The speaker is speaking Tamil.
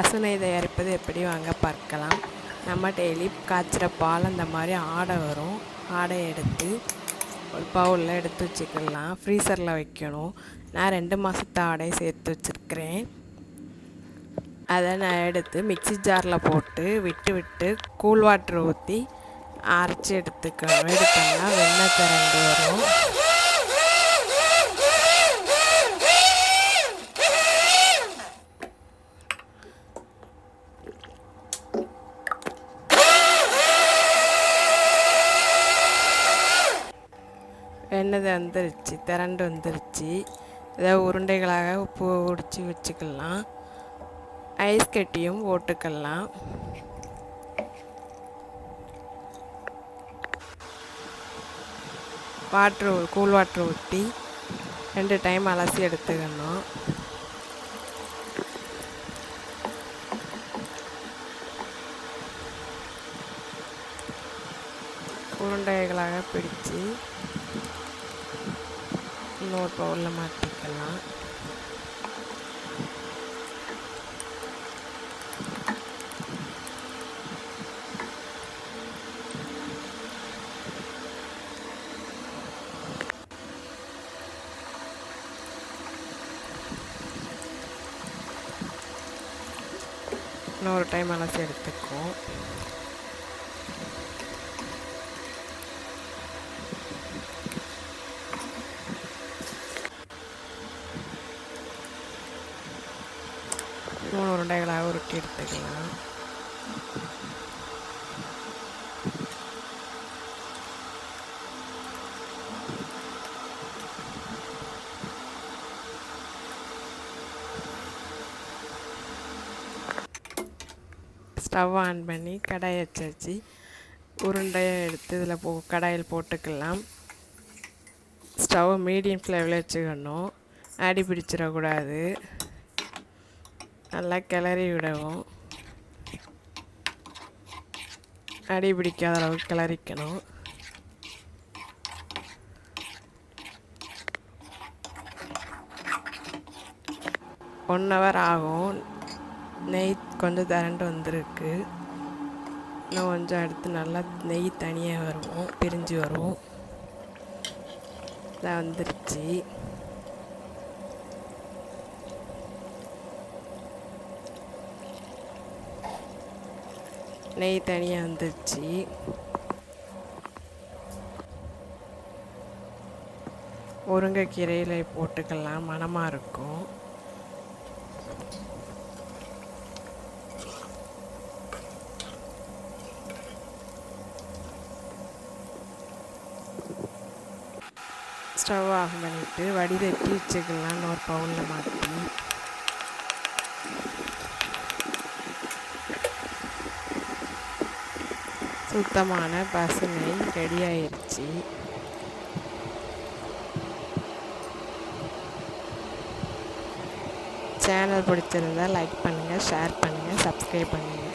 பசுநெய் தயாரிப்பது எப்படி வாங்க பார்க்கலாம். நம்ம டெய்லி காய்ச்சிற பால் அந்த மாதிரி ஆடை வரும். ஆடையை எடுத்து ஒரு பவுலில் எடுத்து வச்சுக்கலாம். ஃப்ரீசரில் வைக்கணும். நான் 2 மாதத்து ஆடையை சேர்த்து வச்சுருக்கிறேன். அதை நான் எடுத்து மிக்சி ஜாரில் போட்டு விட்டு கூல் வாட்டர் ஊற்றி அரைச்சி எடுத்துக்கணும். எடுத்தோம்னா வெண்ணெய் திரண்டு வரும். வெண்ணெய் வந்துருச்சு, திரண்டு வந்துருச்சு. இதை உருண்டைகளாக பிடிச்சி வச்சுக்கலாம். ஐஸ் கட்டியும் போட்டுக்கலாம். கூல் வாட்டர் ஊற்றி 2 டைம் அலசி எடுத்துக்கணும். உருண்டைகளாக பிடிச்சு இன்னொரு பவுலில் மாற்றிக்கலாம். இன்னொரு டைம் அலசி எடுத்துக்குவோம். மூணு உருண்டைகளாக உருட்டி எடுத்துக்கலாம். ஸ்டவ் ஆன் பண்ணி கடாயை வச்சு உருண்டையை எடுத்து இதில் கடாயில் போட்டுக்கலாம். ஸ்டவ் மீடியம் ஃப்ளேமில் வச்சுக்கணும். அடி பிடிச்சிடக்கூடாது. நல்லா கிளறி விடவும். அடி பிடிக்காத அளவுக்கு கிளறிக்கணும். ஒன் ஹவர் ஆகும். நெய் கொஞ்சம் திரண்டு வந்திருக்கு. இன்னும் கொஞ்சம் எடுத்து நல்லா நெய் தனியாக வருவோம், பிரிஞ்சு வரும். இதான் வந்துருச்சு. நெய் தனியாக வந்துருச்சு. முருங்கைக்கீரையில் போட்டுக்கலாம், மணமாக இருக்கும். ஸ்டவ் ஆஃப் பண்ணிவிட்டு வடிகட்டி வச்சுக்கலாம். ஒரு பவுலில் மாற்றி சுத்தமான பசுநெய் ரெடி ஆயிடுச்சு. சேனல் பிடிச்சிருந்தால் லைக் பண்ணுங்கள், ஷேர் பண்ணுங்கள், சப்ஸ்கிரைப் பண்ணுங்கள்.